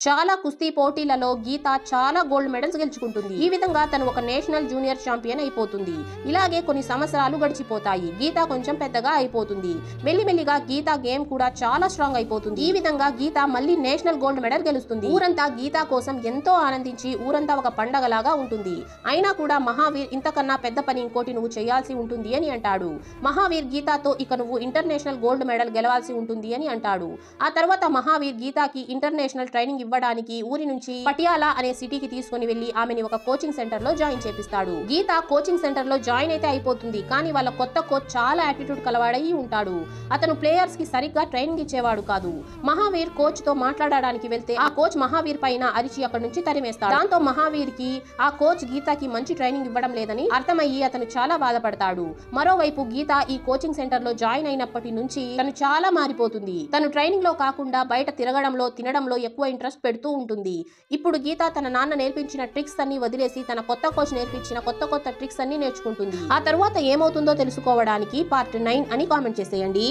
చాలా కుస్తీ పోటీలలో గీత చాలా గోల్డ్ మెడల్స్ గెలుచుకుంటుంది. ఈ విధంగా తను ఒక నేషనల్ జూనియర్ ఛాంపియన్ అయిపోతుంది. ఇలాగే కొన్ని సంవత్సరాలు గడిచిపోతాయి. గీత కొంచెం పెద్దగా అయిపోతుంది. మెల్లిమెల్లిగా గీత గేమ్ కూడా చాలా స్ట్రాంగ్ అయిపోతుంది. ఈ విధంగా గీత మళ్ళీ నేషనల్ గోల్డ్ మెడల్ గెలుస్తుంది. ఊరంతా గీత కోసం ఎంతో ఆనందించి ఊరంతా ఒక పండగలాగా ఉంటుంది. అయినా కూడా మహావీర్ ఇంతకన్నా పెద్ద పని ఇంకోటి నువ్వు చేయాల్సి ఉంటుంది అని అంటాడు. మహావీర్ గీతతో ఇక నువ్వు ఇంటర్నేషనల్ గోల్డ్ మెడల్ గెలవాల్సి ఉంటుంది అని అంటాడు. ఆ తర్వాత మహావీర్ గీతకి ఇంటర్నేషనల్ ట్రైనింగ్ ఇవ్వడానికి ఊరి నుంచి పటియాలా అనే సిటీకి తీసుకుని వెళ్లి ఆమెని ఒక కోచింగ్ సెంటర్ లో జాయిన్ చేపిస్తాడు. గీత కోచింగ్ సెంటర్ లో జాయిన్ అయితే అయిపోతుంది. కానీ వాళ్ళ కొత్త కోచ్ చాలా యాటిట్యూడ్ కలవాడై ఉంటాడు. అతను ప్లేయర్స్ కి సరిగ్గా ట్రైనింగ్ ఇచ్చేవాడు కాదు. మహావీర్ కోచ్ తో మాట్లాడడానికి వెళ్తే ఆ కోచ్ మహావీర్ పైన అరిచి అక్కడి నుంచి తరిమేస్తాడు. దాంతో మహావీర్ కి ఆ కోచ్ గీతకి మంచి ట్రైనింగ్ ఇవ్వడం లేదని అర్థమయ్యి అతను చాలా బాధపడతాడు. మరోవైపు గీత ఈ కోచింగ్ సెంటర్ లో జాయిన్ అయినప్పటి నుంచి తను చాలా మారిపోతుంది. తను ట్రైనింగ్ లో కాకుండా బయట తిరగడంలో తినడంలో ఎక్కువ ఇంట్రెస్ట్ పెడుతూ ఉంటుంది. ఇప్పుడు గీత తన నాన్న నేర్పించిన ట్రిక్స్ అన్ని వదిలేసి తన కొత్త కోచ్ నేర్పించిన కొత్త ట్రిక్స్ అన్ని నేర్చుకుంటుంది. ఆ తర్వాత ఏమవుతుందో తెలుసుకోవడానికి పార్ట్ 9 అని కామెంట్ చేసేయండి.